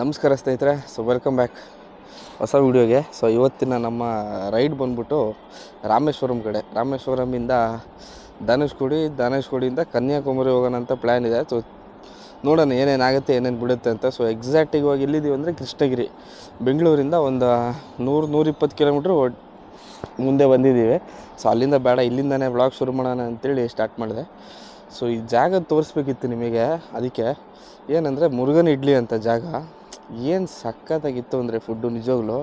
ನಮಸ್ಕಾರ ಸ್ನೇಹಿತರೆ. Welcome back ಹೊಸ ವೀಡಿಯೋಗೆ. ಇವತ್ತಿನ ನಮ್ಮ ರೈಡ್ ಬಂದ್ಬಿಟ್ಟು ರಾಮೇಶ್ವರಂ ಕಡೆ. ರಾಮೇಶ್ವರಮಿಂದ ಧನುಷ್ಕೋಡಿಯಿಂದ ಕನ್ಯಾಕುಮಾರಿ ಹೋಗೋಣ ಅಂತ ಪ್ಲ್ಯಾನ್ ಇದೆ. ನೋಡೋಣ ಏನೇನಾಗುತ್ತೆ, ಏನೇನು ಬಿಡುತ್ತೆ ಅಂತ. ಎಕ್ಸಾಕ್ಟಿಗೆ ಹೋಗಿ ಎಲ್ಲಿದ್ದೀವಿ ಅಂದರೆ ಕೃಷ್ಣಗಿರಿ, ಬೆಂಗಳೂರಿಂದ ಒಂದು 100-120 ಕಿಲೋಮೀಟ್ರ್ ಮುಂದೆ ಬಂದಿದ್ದೀವಿ. ಅಲ್ಲಿಂದ ಬೇಡ, ಇಲ್ಲಿಂದನೇ ವ್ಲಾಗ್ ಶುರು ಮಾಡೋಣ ಅಂತೇಳಿ ಸ್ಟಾರ್ಟ್ ಮಾಡಿದೆ. ಈ ಜಾಗ ತೋರಿಸ್ಬೇಕಿತ್ತು ನಿಮಗೆ. ಅದಕ್ಕೆ ಏನಂದರೆ ಮುರುಗನ್ ಇಡ್ಲಿ ಅಂತ ಜಾಗ. ಏನು ಸಖತ್ತಾಗಿತ್ತು ಅಂದರೆ ಫುಡ್ಡು, ನಿಜವಾಗ್ಲೂ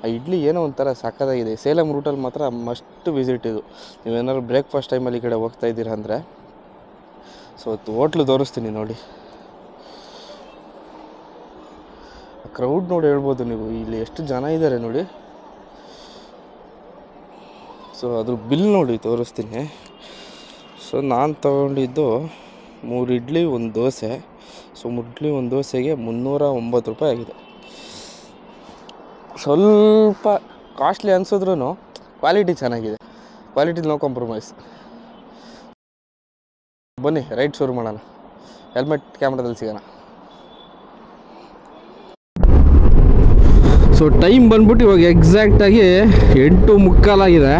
ಆ ಇಡ್ಲಿ ಏನೋ ಒಂಥರ ಸಖತ್ತಾಗಿದೆ. ಸೇಲಂ ರೂಟಲ್ಲಿ ಮಾತ್ರ ಮಸ್ಟ್ ವಿಸಿಟ್ ಇದು. ನೀವೇನಾದ್ರು ಬ್ರೇಕ್ಫಾಸ್ಟ್ ಟೈಮಲ್ಲಿ ಈ ಕಡೆ ಹೋಗ್ತಾ ಇದ್ದೀರಾ ಅಂದರೆ. ಹೋಟ್ಲು ತೋರಿಸ್ತೀನಿ ನೋಡಿ. ಕ್ರೌಡ್ ನೋಡಿ ಹೇಳ್ಬೋದು ನೀವು, ಇಲ್ಲಿ ಎಷ್ಟು ಜನ ಇದ್ದಾರೆ ನೋಡಿ. ಅದ್ರ ಬಿಲ್ ನೋಡಿ ತೋರಿಸ್ತೀನಿ. ನಾನು ತೊಗೊಂಡಿದ್ದು 3 ಇಡ್ಲಿ 1 ದೋಸೆ. 3 ಇಡ್ಲಿ 1 ದೋಸೆಗೆ 309 ರೂಪಾಯಿ ಆಗಿದೆ. ಸ್ವಲ್ಪ ಕಾಸ್ಟ್ಲಿ ಅನ್ಸಿದ್ರೂ ಕ್ವಾಲಿಟಿ ಚೆನ್ನಾಗಿದೆ. Quality no compromise. ಬನ್ನಿ ರೈಡ್ ಶುರು ಮಾಡೋಣ. ಹೆಲ್ಮೆಟ್ ಕ್ಯಾಮ್ರಾದಲ್ಲಿ ಸಿಗೋಣ. ಟೈಮ್ ಬಂದ್ಬಿಟ್ಟು ಇವಾಗ ಎಕ್ಸಾಕ್ಟಾಗಿ 8:45 ಆಗಿದೆ.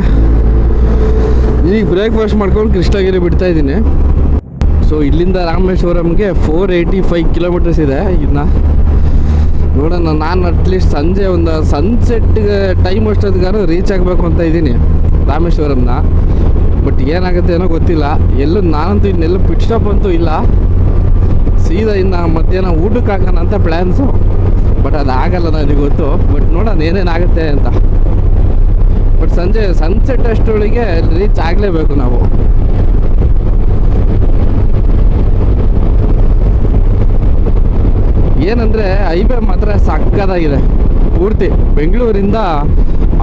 ಈಗ ಬ್ರೇಕ್ಫಾಸ್ಟ್ ಮಾಡ್ಕೊಂಡು ಕೃಷ್ಣಗಿರಿ ಬಿಡ್ತಾಯಿದ್ದೀನಿ. ಇಲ್ಲಿಂದ ರಾಮೇಶ್ವರಂಗೆ 485 ಕಿಲೋಮೀಟರ್ಸ್ ಇದೆ. ಇನ್ನು ನೋಡೋಣ, ನಾನು ಅಟ್ಲೀಸ್ಟ್ ಸಂಜೆ ಒಂದು ಸನ್ಸೆಟ್ಗೆ ಟೈಮ್ ಅಷ್ಟೊತ್ತಿಗಾರು ರೀಚ್ ಆಗಬೇಕು ಅಂತ ಇದ್ದೀನಿ ರಾಮೇಶ್ವರಂನ. ಬಟ್ ಏನಾಗುತ್ತೆ ಏನೋ ಗೊತ್ತಿಲ್ಲ. ನಾನಂತೂ ಇನ್ನೆಲ್ಲೂ ಪಿಟ್ ಸ್ಟಾಪ್ ಅಂತೂ ಇಲ್ಲ. ಸೀದಾ ಇನ್ನು ಮಧ್ಯಾಹ್ನ ಊಟಕ್ಕೆ ಹಾಕೋಣ ಅಂತ ಪ್ಲ್ಯಾನ್ಸು. ಬಟ್ ಅದು ಆಗಲ್ಲ ನನಗೆ ಗೊತ್ತು. ಬಟ್ ನೋಡೋಣ ಏನೇನಾಗುತ್ತೆ ಅಂತ. ಬಟ್ ಸಂಜೆ ಸನ್ಸೆಟ್ ಅಷ್ಟೊಳಗೆ ರೀಚ್ ಆಗಲೇಬೇಕು ನಾವು. ಏನಂದರೆ ಹೈವೇ ಮಾತ್ರ ಸಕ್ಕತ್ತಾಗಿದೆ. ಪೂರ್ತಿ ಬೆಂಗಳೂರಿಂದ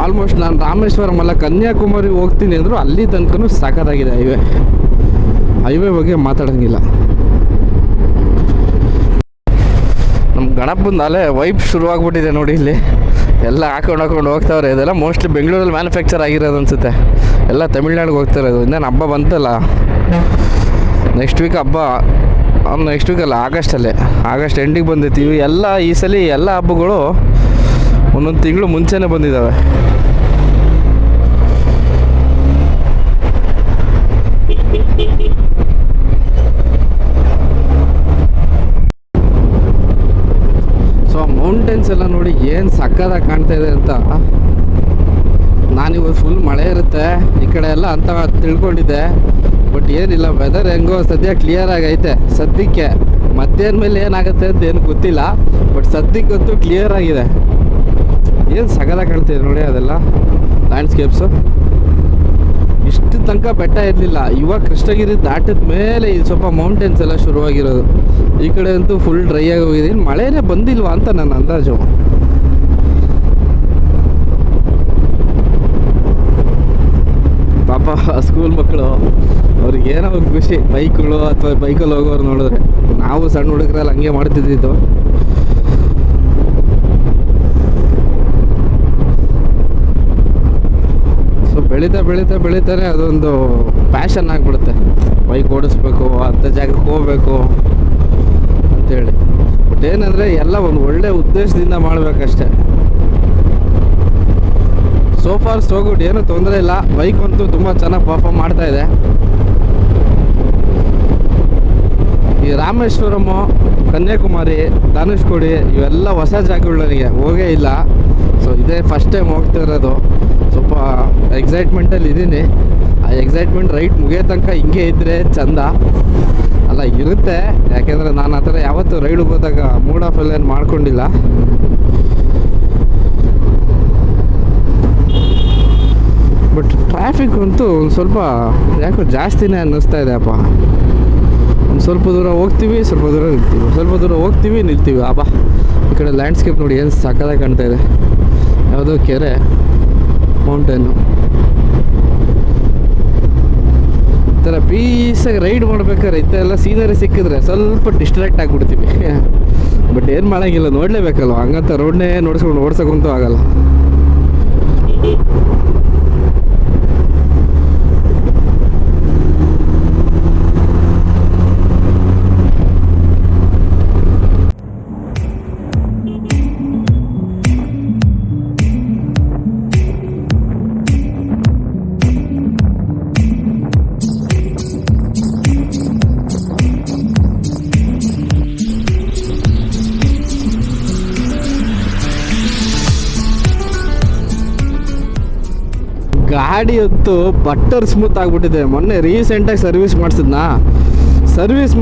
ಆಲ್ಮೋಸ್ಟ್ ನಾನು ರಾಮೇಶ್ವರಂ ಅಲ್ಲ ಕನ್ಯಾಕುಮಾರಿ ಹೋಗ್ತೀನಿ ಅಂದರೂ ಅಲ್ಲಿ ತನಕ ಸಕ್ಕತ್ತಾಗಿದೆ ಹೈವೇ ಬಗ್ಗೆ ಮಾತಾಡೋಂಗಿಲ್ಲ. ನಮ್ಮ ಗಣಪಂದು ಅಲ್ಲೇ ವೈಬ್ ಶುರುವಾಗ್ಬಿಟ್ಟಿದೆ ನೋಡಿ. ಇಲ್ಲಿ ಎಲ್ಲ ಹಾಕೊಂಡು ಹೋಗ್ತಾವ್ರೆ. ಇದೆಲ್ಲ ಮೋಸ್ಟ್ಲಿ ಬೆಂಗಳೂರಲ್ಲಿ ಮ್ಯಾನುಫ್ಯಾಕ್ಚರ್ ಆಗಿರೋದು ಅನಿಸುತ್ತೆ. ಎಲ್ಲ ತಮಿಳ್ನಾಡಿಗೆ ಹೋಗ್ತಿರೋದು. ಇನ್ನೇನು ಹಬ್ಬ ಬಂತಲ್ಲ, ನೆಕ್ಸ್ಟ್ ವೀಕ್ ಹಬ್ಬ. ನೆಕ್ಸ್ಟ್ ವೀಕಲ್ಲ, ಆಗಸ್ಟ್ ಎಂಡಿಗೆ ಬಂದಿರ್ತೀವಿ. ಎಲ್ಲ ಈ ಸಲ ಎಲ್ಲ ಹಬ್ಬಗಳು ಒಂದೊಂದು ತಿಂಗಳು ಮುಂಚೆನೇ ಬಂದಿದ್ದಾವೆ. ಮೌಂಟೇನ್ಸ್ ಎಲ್ಲ ನೋಡಿ ಏನು ಸಕ್ಕತ್ತಾಗಿ ಕಾಣ್ತಾ ಇದೆ ಅಂತ. ನಾನಿವತ್ತು ಫುಲ್ ಮಳೆ ಇರುತ್ತೆ ಈ ಕಡೆ ಎಲ್ಲ ಅಂತ ತಿಳ್ಕೊಂಡಿದ್ದೆ. ಬಟ್ ಏನಿಲ್ಲ, ವೆದರ್ ಹೆಂಗೋ ಸದ್ಯ ಕ್ಲಿಯರ್ ಆಗೈತೆ. ಸದ್ಯಕ್ಕೆ ಮಧ್ಯಾಹ್ನ ಮೇಲೆ ಏನಾಗುತ್ತೆ ಅಂತ ಏನು ಗೊತ್ತಿಲ್ಲ. ಬಟ್ ಸದ್ಯಕ್ಕಂತೂ ಕ್ಲಿಯರ್ ಆಗಿದೆ. ಏನು ಸಕ್ಕತ್ತಾಗಿ ಕಾಣ್ತಿದೆ ನೋಡಿ ಅದೆಲ್ಲ ಲ್ಯಾಂಡ್ಸ್ಕೇಪ್ಸು. ಇಷ್ಟು ತನಕ ಬೆಟ್ಟ ಇರಲಿಲ್ಲ. ಇವಾಗ ಕೃಷ್ಣಗಿರಿ ದಾಟಿದ ಮೇಲೆ ಇದು ಸ್ವಲ್ಪ ಮೌಂಟೇನ್ಸ್ ಎಲ್ಲ ಶುರುವಾಗಿರೋದು. ಈ ಕಡೆ ಅಂತೂ ಫುಲ್ ಡ್ರೈ ಆಗಿ ಹೋಗಿದೆ. ಮಳೆನೇ ಬಂದಿಲ್ವಾ ಅಂತ ನನ್ನ ಅಂದಾಜು. ಪಾಪ ಸ್ಕೂಲ್ ಮಕ್ಕಳು, ಅವ್ರಿಗೇನೋ ಒಂದು ಖುಷಿ ಬೈಕ್ಗಳು ಅಥವಾ ಬೈಕಲ್ಲಿ ಹೋಗೋರು ನೋಡಿದ್ರೆ. ನಾವು ಸಣ್ಣ ಹುಡುಗರಲ್ಲಿ ಹಂಗೆ ಮಾಡ್ತಿದ್ದಿದ್ದು. ಬೆಳೀತಾನೆ ಅದೊಂದು ಪ್ಯಾಷನ್ ಆಗಿಬಿಡುತ್ತೆ. ಬೈಕ್ ಓಡಿಸ್ಬೇಕು, ಅಂಥ ಜಾಗಕ್ಕೆ ಹೋಗ್ಬೇಕು ಅಂತೇಳಿ. ಬಟ್ ಏನಂದರೆ ಎಲ್ಲ ಒಂದು ಒಳ್ಳೆ ಉದ್ದೇಶದಿಂದ ಮಾಡಬೇಕಷ್ಟೆ. ಸೋ ಫಾರ್ ಸೋ ಗುಡ್, ಏನೂ ತೊಂದರೆ ಇಲ್ಲ. ಬೈಕ್ ಅಂತೂ ತುಂಬ ಚೆನ್ನಾಗಿ ಪರ್ಫಾರ್ಮ್ ಮಾಡ್ತಾ ಇದೆ. ಈ ರಾಮೇಶ್ವರಮು, ಕನ್ಯಾಕುಮಾರಿ, ಧನುಷ್ಕೋಡಿ ಇವೆಲ್ಲ ಹೊಸ ಜಾಗಗಳು, ನನಗೆ ಹೋಗೇ ಇಲ್ಲ. ಇದೇ ಫಸ್ಟ್ ಟೈಮ್ ಹೋಗ್ತಾ ಇರೋದು. ಸ್ವಲ್ಪ ಎಕ್ಸೈಟ್ಮೆಂಟಲ್ಲಿ ಇದ್ದೀನಿ. ಆ ಎಕ್ಸೈಟ್ಮೆಂಟ್ ರೈಟ್ ಮುಗಿಯೋ ತನಕ ಹಿಂಗೆ ಇದ್ದರೆ ಚಂದ ಅಲ್ಲ, ಇರುತ್ತೆ. ಯಾಕೆಂದರೆ ನಾನು ಆ ಥರ ಯಾವತ್ತೂ ರೈಡಿಗೆ ಹೋದಾಗ ಮೂಡ್ ಆಫ್ ಎಲ್ಲ ಏನು ಮಾಡ್ಕೊಂಡಿಲ್ಲ. ಬಟ್ ಟ್ರಾಫಿಕ್ ಅಂತೂ ಒಂದು ಸ್ವಲ್ಪ ಯಾಕೋ ಜಾಸ್ತಿನೇ ಅನ್ನಿಸ್ತಾ ಇದೆ ಅಪ್ಪ. ಒಂದು ಸ್ವಲ್ಪ ದೂರ ಹೋಗ್ತೀವಿ, ಸ್ವಲ್ಪ ದೂರ ನಿಲ್ತೀವಿ, ಸ್ವಲ್ಪ ದೂರ ಹೋಗ್ತೀವಿ, ನಿಲ್ತೀವಿ. ಅಬ್ಬಾ, ಈ ಕಡೆ ಲ್ಯಾಂಡ್ಸ್ಕೇಪ್ ನೋಡಿ ಏನು ಸಕ್ಕತ್ತಾಗಿ ಕಾಣ್ತಾ ಇದೆ. ಯಾವುದೋ ಕೆರೆ, ಮೌಂಟೇನು. ಈ ಥರ ಪೀಸಾಗಿ ರೈಡ್ ಮಾಡ್ಬೇಕಾದ್ರೆ ಇಂಥೆಲ್ಲ ಸೀನರಿ ಸಿಕ್ಕಿದ್ರೆ ಸ್ವಲ್ಪ ಡಿಸ್ಟ್ರಾಕ್ಟ್ ಆಗಿಬಿಡ್ತೀವಿ. ಬಟ್ ಏನು ಮಾಡೋಂಗಿಲ್ಲ, ನೋಡಲೇಬೇಕಲ್ವ. ಹಂಗಂತ ರೋಡ್ನೇ ಓಡ್ಸೋಕ್ಕಂತೂ ಆಗಲ್ಲ. ಗಾಡಿ ಅಂತೂ ಬಟ್ಟರ್ ಸ್ಮೂತ್ ಆಗಿಬಿಟ್ಟಿದೆ. ಮೊನ್ನೆ ರೀಸೆಂಟಾಗಿ ಸರ್ವಿಸ್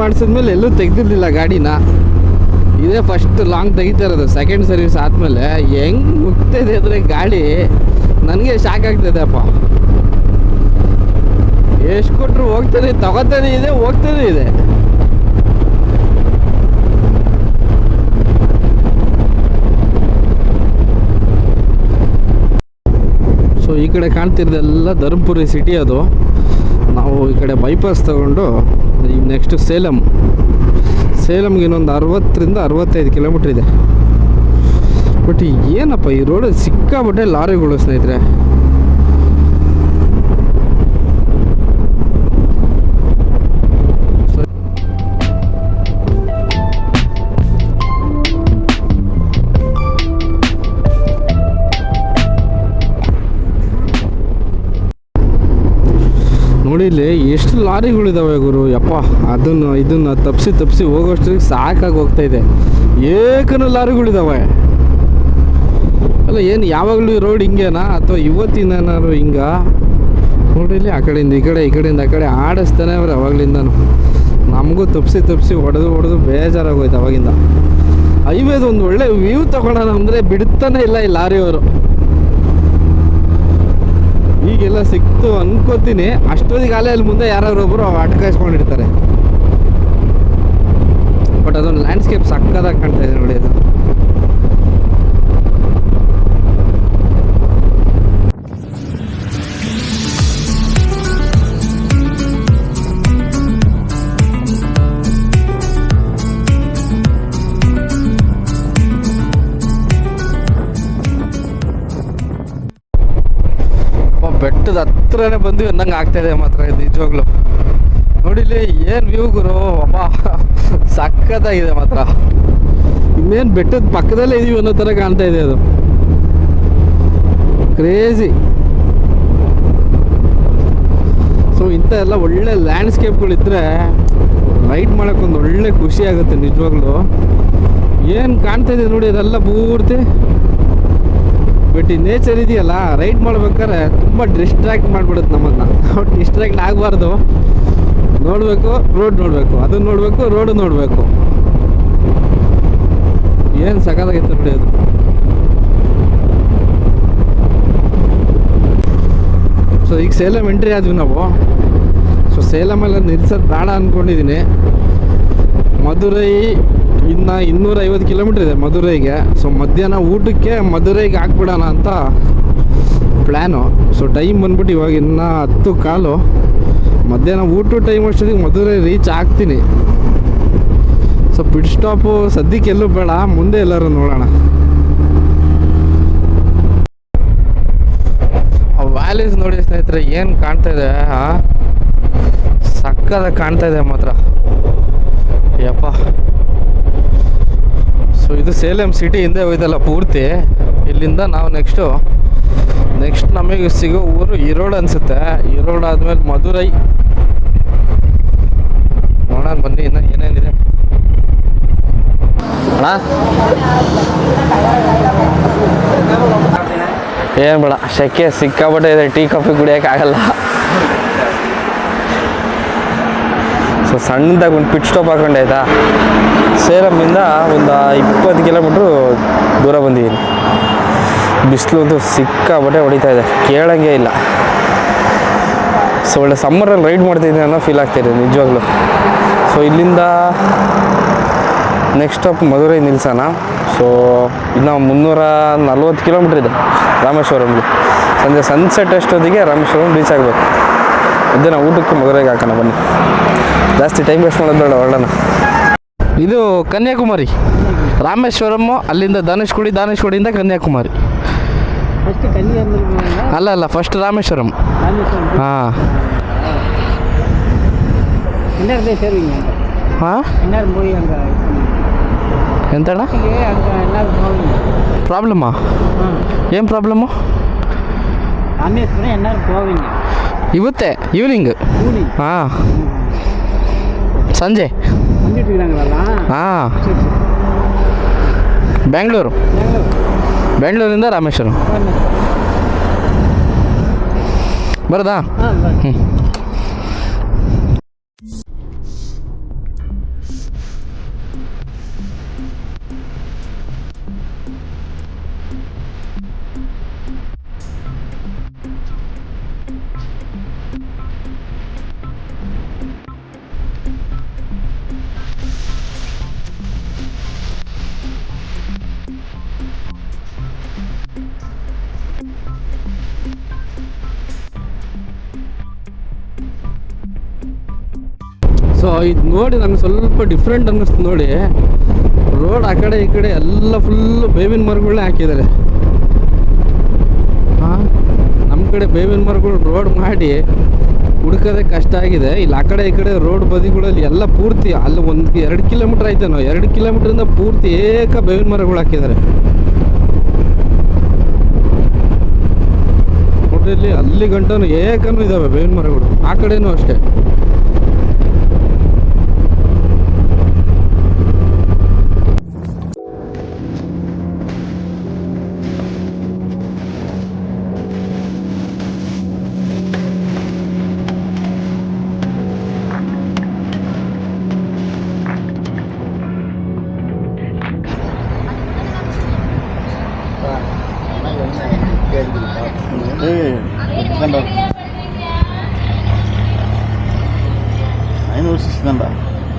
ಮಾಡಿಸಿದ್ಮೇಲೆ ಎಲ್ಲೂ ತೆಗ್ದಿರ್ಲಿಲ್ಲ ಗಾಡಿನ. ಇದೇ ಫಸ್ಟ್ ಲಾಂಗ್ ತೆಗಿತಾ ಇರೋದು. ಸೆಕೆಂಡ್ ಸರ್ವಿಸ್ ಆದಮೇಲೆ ಹೆಂಗೆ ಮುಗ್ತಿದೆ ಅಂದರೆ ಗಾಡಿ ನನಗೆ ಶಾಕ್ ಆಗ್ತಿದೆ ಅಪ್ಪ. ಎಷ್ಟು ಕೊಟ್ಟರು ತಗೋತಾನೆ ಇದೆ, ಹೋಗ್ತಾನೆ ಇದೆ. ಸೊ ಈ ಕಡೆ ಕಾಣ್ತಿರೋದೆಲ್ಲ ಧರ್ಮಪುರಿ ಸಿಟಿ. ಅದು ನಾವು ಈ ಕಡೆ ಬೈಪಾಸ್ ತಗೊಂಡು ಈಗ ನೆಕ್ಸ್ಟ್ ಸೇಲಮ್ಗೆ ಇನ್ನೊಂದು 60ರಿಂದ 65 ಕಿಲೋಮೀಟ್ರ್ ಇದೆ. ಬಟ್ ಏನಪ್ಪ ಈ ರೋಡಲ್ಲಿ ಸಿಕ್ಕಾಬಿಟ್ಟೆ ಲಾರಿಗಳು ಸ್ನೇಹಿತರೆ. ನೋಡಿ ಇಲ್ಲಿ ಎಷ್ಟು ಲಾರಿಗಳಿದಾವೆ ಗುರು ಯಪ್ಪ. ಇದನ್ನು ತಪ್ಪಿಸಿ ಹೋಗೋಷ್ಟಿಗೆ ಸಾಕಾಗಿ ಹೋಗ್ತಾ ಇದೆ. ಏಕನು ಲಾರಿಗಳಿದಾವೆ. ಅಲ್ಲ ಏನು ಯಾವಾಗಲೂ ಈ ರೋಡ್ ಹಿಂಗೇನಾ ಅಥವಾ ಇವತ್ತಿನ ಏನಾದ್ರು ಹಿಂಗ? ನೋಡಿ ಇಲ್ಲಿ ಆ ಕಡೆಯಿಂದ ಈ ಕಡೆಯಿಂದ ಆ ಕಡೆ ಆಡಿಸ್ತಾನೆ ಅವ್ರು ಅವಾಗಲಿಂದನು. ನಮಗೂ ತಪ್ಪಿಸಿ ಹೊಡೆದು ಬೇಜಾರಾಗೋಯ್ತು ಅವಾಗಿಂದ. ಹೈವೇದು ಒಂದು ಒಳ್ಳೆ ವ್ಯೂ ತಗೊಳ್ಳೋಣ ಅಂದರೆ ಬಿಡ್ತಾನೆ ಇಲ್ಲ ಈ ಲಾರಿಯವರು. ಈಗೆಲ್ಲ ಸಿಕ್ತು ಅನ್ಕೋತೀನಿ. ಅಷ್ಟೊತ್ತಿಗೆ ಅಲ್ಲಿ ಮುಂದೆ ಯಾರಾದ್ರು ಒಬ್ಬರು ಅಟ್ಕಾಯಿಸ್ಕೊಂಡಿರ್ತಾರೆ. ಬಟ್ ಅದೊಂದು ಲ್ಯಾಂಡ್ಸ್ಕೇಪ್ ಸಕ್ಕದಾಗಿ ಕಾಣ್ತಾ ಇದೆ ನೋಡಿ. ಅದು ಬೆಟ್ಟದ ಹತ್ರನೇ ಬಂದ್ವಿ ಅನ್ನಂಗೆ ಆಗ್ತಾಯಿದೆ ಮಾತ್ರ ಇದು ನಿಜವಾಗ್ಲು. ನೋಡಿಲಿ ಏನು ವ್ಯೂ ಗುರು ಅಬ್ಬ, ಸಕ್ಕತ್ತಾಗಿದೆ ಮಾತ್ರ. ಇನ್ನೇನು ಬೆಟ್ಟದ ಪಕ್ಕದಲ್ಲೇ ಇದೀವಿ ಅನ್ನೋ ಥರ ಕಾಣ್ತಾ ಇದೆ. ಅದು ಕ್ರೇಜಿ. ಸೊ ಇಂಥ ಎಲ್ಲ ಒಳ್ಳೆ ಲ್ಯಾಂಡ್ಸ್ಕೇಪ್ಗಳಿದ್ರೆ ರೈಡ್ ಮಾಡೋಕ್ಕೊಂದು ಒಳ್ಳೆ ಖುಷಿ ಆಗುತ್ತೆ ನಿಜವಾಗ್ಲು. ಏನು ಕಾಣ್ತಾ ಇದೆ ನೋಡಿ ಅದೆಲ್ಲ ಪೂರ್ತಿ. ಬಟ್ ಈ ನೇಚರ್ ಇದೆಯಲ್ಲ, ರೈಡ್ ಮಾಡ್ಬೇಕಾದ್ರೆ ತುಂಬ ಡಿಸ್ಟ್ರಾಕ್ಟ್ ಮಾಡಿಬಿಡುತ್ತೆ ನಮ್ಮನ್ನು. ಡಿಸ್ಟ್ರಾಕ್ಟ್ ಆಗಬಾರ್ದು. ನೋಡಬೇಕು, ರೋಡ್ ನೋಡಬೇಕು, ಅದನ್ನು ನೋಡಬೇಕು, ರೋಡು ನೋಡಬೇಕು. ಏನು ಸಖತ್ತಾಗಿತ್ತು ನೋಡಿ ಅದು. ಸೊ ಈಗ ಸೇಲಂ ಎಂಟ್ರಿ ಆದ್ವಿ ನಾವು. ಸೊ ಸೇಲಮೆಲ್ಲ ನಿಲ್ಸೋದು ಬೇಡ ಅಂದ್ಕೊಂಡಿದ್ದೀನಿ. ಮಧುರೈ ಇನ್ನು 250 ಕಿಲೋಮೀಟ್ರ್ ಇದೆ ಮಧುರೈಗೆ. ಸೊ ಮಧ್ಯಾಹ್ನ ಊಟಕ್ಕೆ ಮಧುರೈಗೆ ಹಾಕ್ಬಿಡೋಣ ಅಂತ ಪ್ಲ್ಯಾನು. ಸೊ ಟೈಮ್ ಬಂದ್ಬಿಟ್ಟು ಇವಾಗ ಇನ್ನು 10:15. ಮಧ್ಯಾಹ್ನ ಊಟ ಟೈಮ್ ಅಷ್ಟೊತ್ತಿಗೆ ಮಧುರೈ ರೀಚ್ ಆಗ್ತೀನಿ. ಸೊ ಪಿಟ್ ಸ್ಟಾಪು ಸದ್ಯಕ್ಕೆ ಎಲ್ಲೂ ಬೇಡ, ಮುಂದೆ ಎಲ್ಲರೂ ನೋಡೋಣ. ವ್ಯಾಲೀಸ್ ನೋಡಿ ಸ್ನೇಹಿತರೆ ಏನು ಕಾಣ್ತಾ ಇದೆ. ಸಕ್ಕದಾಗಿ ಕಾಣ್ತಾ ಇದೆ ಮಾತ್ರ ಯಪ್ಪ. ಸೊ ಇದು ಸೇಲಂ ಸಿಟಿ ಹಿಂದೆ ಹೋಯ್ತಲ್ಲ ಪೂರ್ತಿ. ಇಲ್ಲಿಂದ ನಾವು ನೆಕ್ಸ್ಟ್ ನಮಗೆ ಸಿಗೋ ಊರು ಈರೋಡ್ ಅನಿಸುತ್ತೆ. ಈರೋಡ್ ಆದಮೇಲೆ ಮಧುರೈ. ನೋಡೋಣ ಬನ್ನಿ ಇನ್ನು ಏನೇನಿದೆ. ಅಣ್ಣ ಏನು ಬೇಡ, ಶೆಕೆ ಸಿಕ್ಕಾಪಟ್ಟೆ ಇದೆ. Tea coffee ಕುಡಿಯೋಕ್ಕಾಗಲ್ಲ. ಸೊ ಸಣ್ಣದಾಗಿ ಒಂದು ಪಿಟ್ ಸ್ಟಾಪ್ ಹಾಕೊಂಡೆ ಆಯಿತಾ. ಸೇಲಮ್ಮಿಂದ ಒಂದು 20 ಕಿಲೋಮೀಟ್ರು ದೂರ ಬಂದಿದ್ದೀನಿ. ಬಿಸಿಲು ಸಿಕ್ಕಾಪಟ್ಟೆ ಹೊಡಿತಾ ಇದೆ, ಕೇಳಂಗೆ ಇಲ್ಲ. ಸೊ ಒಳ್ಳೆ ಸಮ್ಮರಲ್ಲಿ ರೈಡ್ ಮಾಡ್ತಿದ್ದೀನಿ ಅನ್ನೋ ಫೀಲ್ ಆಗ್ತಾಯಿದೆ ನಿಜವಾಗ್ಲೂ. ಸೊ ಇಲ್ಲಿಂದ ನೆಕ್ಸ್ಟ್ ಸ್ಟಾಪ್ ಮಧುರೈ ನಿಲ್ಸೋಣ. ಸೊ ಇನ್ನು 340 ಕಿಲೋಮೀಟ್ರ್ ಇದೆ ರಾಮೇಶ್ವರಂಗೆ. ಸಂಜೆ ಸನ್ಸೆಟ್ ಅಷ್ಟೊತ್ತಿಗೆ ರಾಮೇಶ್ವರಂ ರೀಚ್ ಆಗಬೇಕು. ಇದನ್ನು ಊಟಕ್ಕೆ ಮಧುರೈಗೆ ಹಾಕೋಣ ಬನ್ನಿ. ಜಾಸ್ತಿ ಟೈಮ್ ವೇಸ್ಟ್ ಮಾಡೋದು ಬೇಡ, ಹೊರಡೋಣ. ಇದು ಕನ್ಯಾಕುಮಾರಿ, ರಾಮೇಶ್ವರಮ್ಮು, ಅಲ್ಲಿಂದ ಧನುಷ್ಕೋಡಿಯಿಂದ ಕನ್ಯಾಕುಮಾರಿ. ಅಲ್ಲ ಫಸ್ಟ್ ರಾಮೇಶ್ವರಂ. ಹಾಂ ಹಾಂ ಎಂತಣ್ಣ ಪ್ರಾಬ್ಲಮ್ಮಾ? ಏನು ಪ್ರಾಬ್ಲಮ್ಮು? ಇವತ್ತೇ ಈವ್ನಿಂಗ್. ಹಾಂ ಸಂಜೆ. ಹಾಂ ಬೆಂಗಳೂರಿಂದ ರಾಮೇಶ್ವರಂ. ಬರದಾ? ಸೊ ಇದು ನೋಡಿ ನಂಗೆ ಸ್ವಲ್ಪ ಡಿಫ್ರೆಂಟ್ ಅನ್ನಿಸ್ತು ನೋಡಿ. ರೋಡ್ ಆ ಕಡೆ ಈ ಕಡೆ ಎಲ್ಲ ಫುಲ್ಲು ಬೇವಿನ ಮರಗಳನ್ನೇ ಹಾಕಿದ್ದಾರೆ. ಹಾಂ, ನಮ್ಮ ಕಡೆ ಬೇವಿನ ಮರಗಳು ರೋಡ್ ಮಾಡಿ ಹುಡ್ಕೋದೇ ಕಷ್ಟ ಆಗಿದೆ. ಇಲ್ಲಿ ಆ ಕಡೆ ಈ ಕಡೆ ರೋಡ್ ಬದಿಗಳಲ್ಲಿ ಎಲ್ಲ ಪೂರ್ತಿ ಅಲ್ಲಿ 2 ಕಿಲೋಮೀಟ್ರ್ ಆಯ್ತೇನೋ, 2 ಕಿಲೋಮೀಟ್ರಿಂದ ಪೂರ್ತಿ ಏಕ ಬೇವಿನ ಮರಗಳು ಹಾಕಿದ್ದಾರೆ. ನೋಡ್ರಿ ಅಲ್ಲಿ ಗಂಟನೂ ಏಕನೂ ಇದ್ದಾವೆ ಬೇವಿನ ಮರಗಳು, ಆ ಕಡೆನೂ ಅಷ್ಟೇ.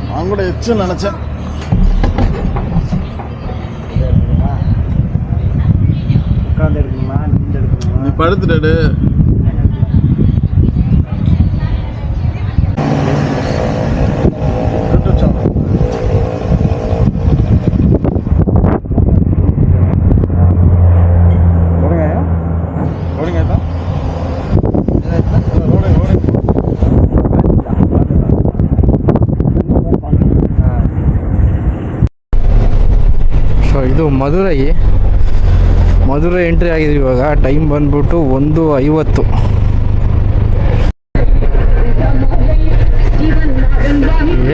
நான் கூட எச்சு நினைச்சேன். உட்காந்து எடுக்கணுமா நின்று எடுக்கணுமா? நீ படுத்துட்டு ಇದು ಮಧುರೈ ಎಂಟ್ರಿ ಆಗಿದೆ. ಇವಾಗ ಟೈಮ್ ಬಂದ್ಬಿಟ್ಟು 1:50.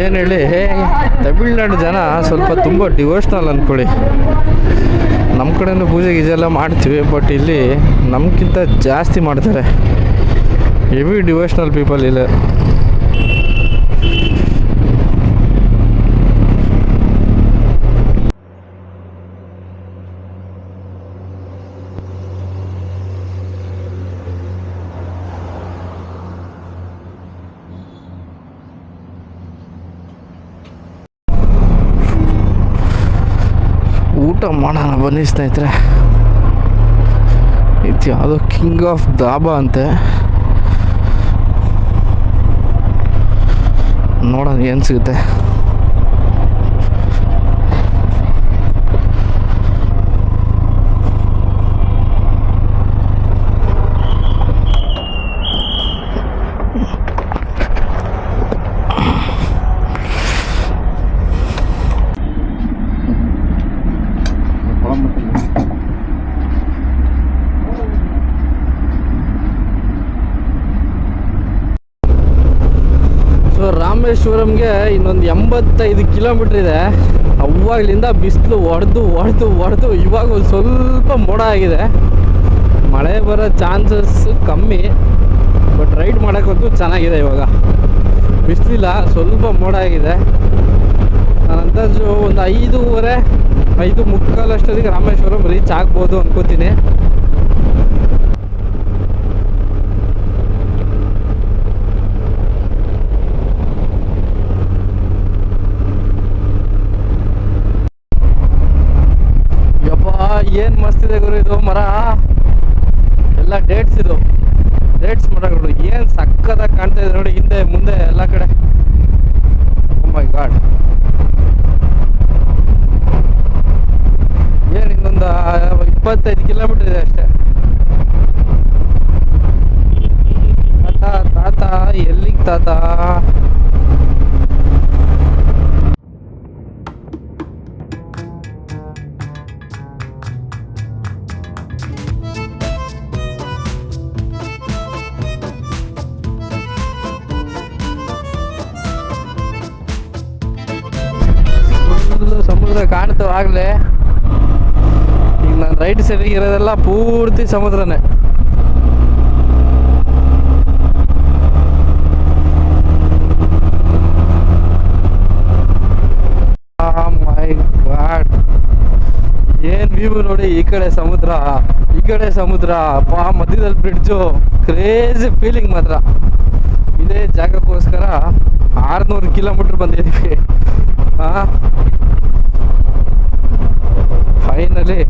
ಏನು ಹೇಳಿ, ತಮಿಳ್ನಾಡು ಜನ ಸ್ವಲ್ಪ ತುಂಬ ಡಿವೋಷ್ನಲ್ ಅಂದ್ಕೊಳ್ಳಿ. ನಮ್ಮ ಕಡೆನೂ ಪೂಜೆ ಗೀಜೆಲ್ಲ ಮಾಡ್ತೀವಿ, ಬಟ್ ಇಲ್ಲಿ ನಮ್ಗಿಂತ ಜಾಸ್ತಿ ಮಾಡ್ತಾರೆ. ಹೆವಿ ಡಿವೋಷ್ನಲ್ ಪೀಪಲ್ ಇಲ್ಲ. ಊಟ ಮಾಡೋಣ ಬನ್ನಿ ಸ್ನೇಹಿತರೆ. ಇದು ಯಾವುದೋ ಕಿಂಗ್ ಆಫ್ ಧಾಬಾ ಅಂತೆ. ನೋಡೋಣ ಏನು ಸಿಗುತ್ತೆ. ರಾಮೇಶ್ವರಂಗೆ ಇನ್ನೊಂದು 85 ಕಿಲೋಮೀಟ್ರ್ ಇದೆ. ಅವಾಗಲಿಂದ ಬಿಸಿಲು ಹೊಡೆದು ಇವಾಗ ಒಂದು ಸ್ವಲ್ಪ ಮೋಡ ಆಗಿದೆ. ಮಳೆ ಬರೋ ಚಾನ್ಸಸ್ ಕಮ್ಮಿ, ಬಟ್ ರೈಡ್ ಮಾಡೋಕ್ಕಂತೂ ಚೆನ್ನಾಗಿದೆ. ಇವಾಗ ಬಿಸಿಲಿಲ್ಲ, ಸ್ವಲ್ಪ ಮೋಡ ಆಗಿದೆ. ನನ್ನ ಅಂದಾಜು ಒಂದು 5:15, 5:45 ಅಷ್ಟೊತ್ತಿಗೆ ರಾಮೇಶ್ವರಂ ರೀಚ್ ಆಗ್ಬೋದು ಅನ್ಕೋತೀನಿ. ಏನು ಮಸ್ತಿದೆ ಗುರು ಇದು ಮರ ಎಲ್ಲ. ಡೇಟ್ಸ್ ಮರಗಳು ಏನು ಸಕ್ಕತ್ತಾಗಿ ಕಾಣ್ತಾ ಇದೆ ನೋಡಿ, ಹಿಂದೆ ಮುಂದೆ ಎಲ್ಲ ಕಡೆ. ಓ ಮೈ ಗಾಡ್, ಏನು ಇನ್ನೊಂದು 25 ಕಿಲೋಮೀಟರ್ ಇದೆ ಅಷ್ಟೇ. ತಾತ ಎಲ್ಲಿಗೆ ತಾತ? ಸಮುದ್ರ ಕಾಣ್ತು ಆಗ್ಲೇ. ಈಗ ನಾನು ರೈಟ್ ಸೈಡಿಗೆ ಇರೋದೆಲ್ಲ ಪೂರ್ತಿ ಸಮುದ್ರನೇ. ವ್ಯೂ ನೋಡಿ, ಈ ಕಡೆ ಸಮುದ್ರ, ಈ ಕಡೆ ಸಮುದ್ರ, ಮಧ್ಯದಲ್ಲಿ ಬ್ರಿಡ್ಜು, ಕ್ರೇಜಿ ಫೀಲಿಂಗ್ ಮಾತ್ರ. ಇದೇ ಜಾಗಕ್ಕೋಸ್ಕರ 600 ಕಿಲೋಮೀಟ್ರ್ ಬಂದಿದ್ದೀವಿ. ಫೈನಲಿ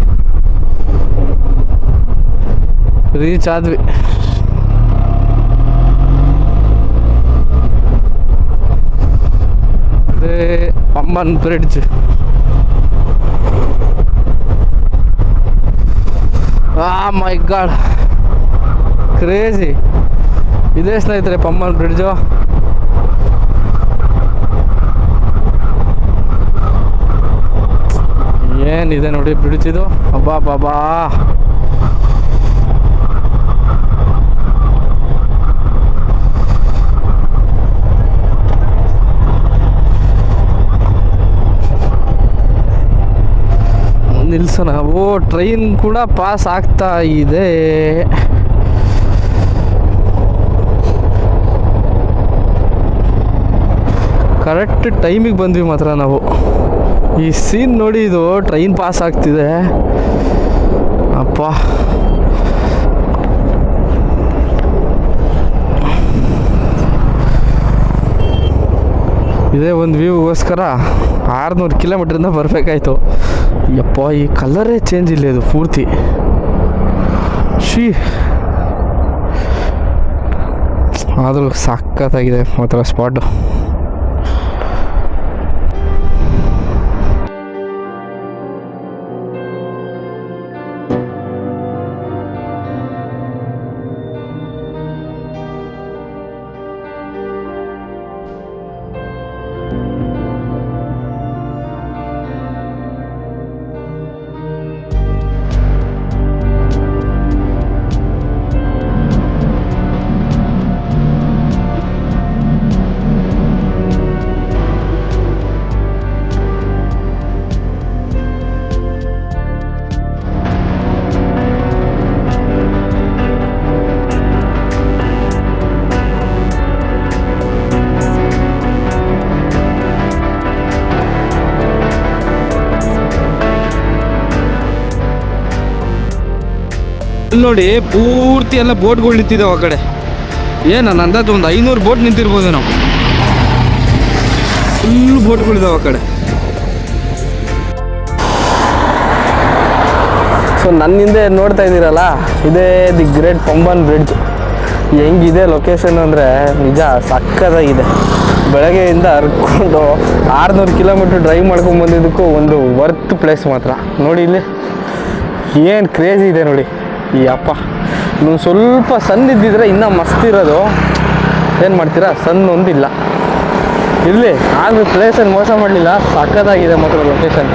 ರೀಚ್ ಆದ್ವಿ. ಅದೇ ಪಂಬನ್ ಬ್ರಿಡ್ಜ್. ಮೈ ಗಾಡ್, ಕ್ರೇಜಿ. ಇದೇ ಸ್ನೇಹಿತರೆ ಪಂಬನ್ ಬ್ರಿಡ್ಜು. ಏನಿದೆ ನೋಡಿ ಬ್ರಿಡ್ಜ್ ಇದು. ಅಬ್ಬಾ ಬಾಬಾ, ನಿಲ್ಸೋಣ. ಟ್ರೈನ್ ಕೂಡ ಪಾಸ್ ಆಗ್ತಾ ಇದೆ. ಕರೆಕ್ಟ್ ಟೈಮಿಗೆ ಬಂದ್ವಿ ಮಾತ್ರ ನಾವು. ಈ ಸೀನ್ ನೋಡಿ, ಇದು ಟ್ರೈನ್ ಪಾಸ್ ಆಗ್ತಿದೆ. ಅಪ್ಪ, ಇದೇ ಒಂದು ವ್ಯೂಗೋಸ್ಕರ 600 ಕಿಲೋಮೀಟ್ರಿಂದ ಬರಬೇಕಾಯ್ತು. ಯಪ್ಪ, ಈ ಕಲರೇ ಚೇಂಜ್ ಇಲ್ಲ, ಇದು ಪೂರ್ತಿ. ಆದರೂ ಸಖತ್ತಾಗಿದೆ ಮಾತ್ರ ಸ್ಪಾಟು. ನೋಡಿ, ಪೂರ್ತಿ ಎಲ್ಲ ಬೋಟ್ಗಳು ನಿಂತಿದ್ದಾವೆ ಆ ಕಡೆ. ನನ್ನ ಅಂದಾಜು ಒಂದು 500 ಬೋಟ್ ನಿಂತಿರ್ಬೋದು ನಾವು. ಫುಲ್ ಬೋಟ್ಗಳಿದ್ದಾವೆ ಆ ಕಡೆ. ಸೊ ನನ್ನ ಹಿಂದೆ ನೋಡ್ತಾ ಇದ್ದೀರಲ್ಲ, ಇದೇ ದಿ ಗ್ರೇಟ್ ಪಂಬನ್ ಬ್ರಿಡ್ಜ್. ಹೆಂಗಿದೆ ಲೊಕೇಶನ್ ಅಂದರೆ ನಿಜ ಸಕ್ಕತ್ತಾಗಿದೆ. ಬೆಳಗ್ಗೆಯಿಂದ ಹರ್ಕೊಂಡು 600 ಕಿಲೋಮೀಟ್ರ್ ಡ್ರೈವ್ ಮಾಡ್ಕೊಂಡು ಬಂದಿದ್ದಕ್ಕೂ ಒಂದು ವರ್ತ್ ಪ್ಲೇಸ್ ಮಾತ್ರ. ನೋಡಿ ಇಲ್ಲಿ ಏನು ಕ್ರೇಜಿ ಇದೆ ನೋಡಿ. ಈ ಅಪ್ಪ, ಇನ್ನೊಂದು ಸ್ವಲ್ಪ ಸನ್ ಇದ್ದಿದ್ರೆ ಇನ್ನೂ ಮಸ್ತ್ ಇರೋದು. ಏನು ಮಾಡ್ತೀರಾ, ಸನ್ ಒಂದಿಲ್ಲ. ಇರಲಿ, ಆದರೂ ಪ್ಲೇಸಲ್ಲಿ ಮೋಸ ಮಾಡಲಿಲ್ಲ. ಸಕ್ಕತ್ತಾಗಿದೆ ಮಾತ್ರ ಲೊಕೇಶನ್.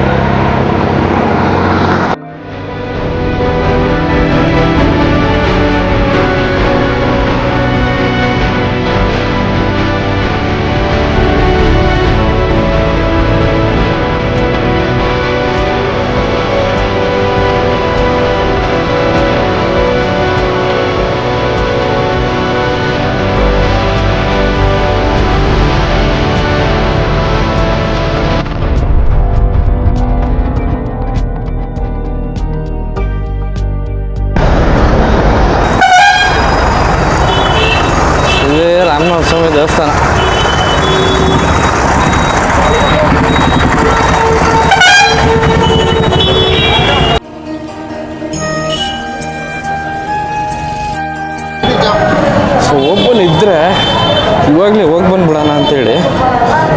ರಾಮನವಸ್ವಾಮಿ ದೇವಸ್ಥಾನ. ಸೊ ಓಪನ್ ಇದ್ದರೆ ಇವಾಗಲೇ ಹೋಗಿ ಬಂದ್ಬಿಡೋಣ ಅಂತೇಳಿ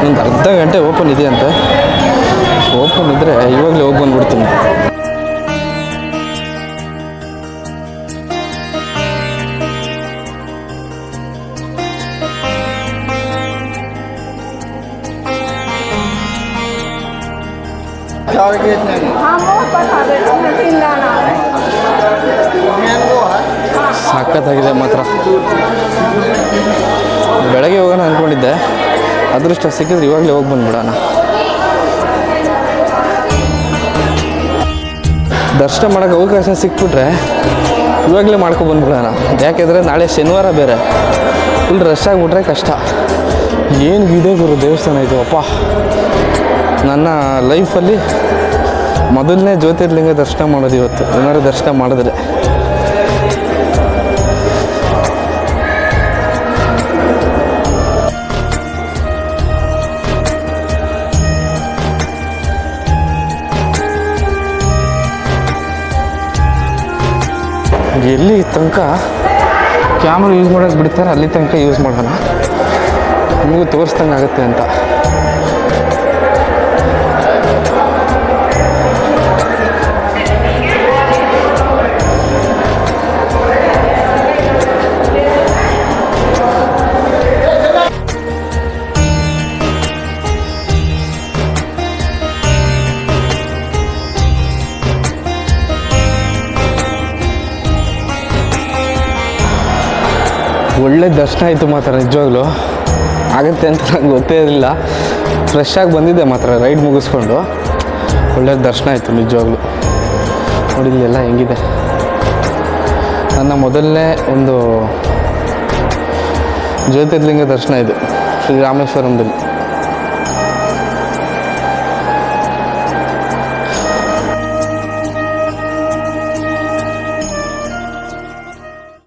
ಒಂದು ಅರ್ಧ ಗಂಟೆ ಓಪನ್ ಇದೆಯಂತೆ. ಓಪನ್ ಇದ್ದರೆ ಇವಾಗಲೇ ಹೋಗಿ ಬಂದ್ಬಿಡ್ತೀನಿ. ಸಖತ್ತಾಗಿದೆ ಮಾತ್ರ. ಬೆಳಗ್ಗೆ ಹೋಗೋಣ ಅಂದ್ಕೊಂಡಿದ್ದೆ, ಅದೃಷ್ಟ ಸಿಕ್ಕಿದ್ರೆ ಇವಾಗಲೇ ಹೋಗಿ ಬಂದ್ಬಿಡೋಣ. ದರ್ಶನ ಮಾಡೋಕ್ಕೆ ಅವಕಾಶ ಸಿಕ್ಬಿಟ್ರೆ ಇವಾಗಲೇ ಮಾಡ್ಕೊಬಂದ್ಬಿಡೋಣ. ಯಾಕೆಂದರೆ ನಾಳೆ ಶನಿವಾರ ಬೇರೆ, ಫುಲ್ ರಶ್ ಆಗಿಬಿಟ್ರೆ ಕಷ್ಟ. ಏನು ಇದೆ ಗುರು ದೇವಸ್ಥಾನ ಇದು. ಅಪ್ಪ, ನನ್ನ ಲೈಫಲ್ಲಿ ಮೊದಲನೇ ಜ್ಯೋತಿರ್ಲಿಂಗ ದರ್ಶನ ಮಾಡೋದು ಇವತ್ತು, ಏನಾದ್ರು ದರ್ಶನ ಮಾಡಿದ್ರೆ. ಎಲ್ಲಿ ತನಕ ಕ್ಯಾಮ್ರಾ ಯೂಸ್ ಮಾಡೋಕ್ಕೆ ಬಿಡ್ತಾರೆ ಅಲ್ಲಿ ತನಕ ಯೂಸ್ ಮಾಡೋಣ, ನಿಮಗೂ ತೋರಿಸ್ದಂಗೆ ಆಗುತ್ತೆ ಅಂತ. ಒಳ್ಳೆ ದರ್ಶನ ಆಯಿತು ಮಾತ್ರ, ನಿಜವಾಗ್ಲೂ ಆಗುತ್ತೆ ಅಂತ ನಂಗೆ ಗೊತ್ತೇ ಇರಲಿಲ್ಲ. ಫ್ರೆಶ್ ಆಗಿ ಬಂದಿದ್ದೆ ಮಾತ್ರ ರೈಡ್ ಮುಗಿಸ್ಕೊಂಡು. ಒಳ್ಳೆ ದರ್ಶನ ಆಯಿತು ನಿಜವಾಗ್ಲೂ. ನೋಡಿ ಇಲ್ಲೆಲ್ಲ ಹೆಂಗಿದೆ. ನನ್ನ ಮೊದಲನೇ ಒಂದು ಜ್ಯೋತಿರ್ಲಿಂಗ ದರ್ಶನ ಇದು ಶ್ರೀರಾಮೇಶ್ವರಂದಲ್ಲಿ.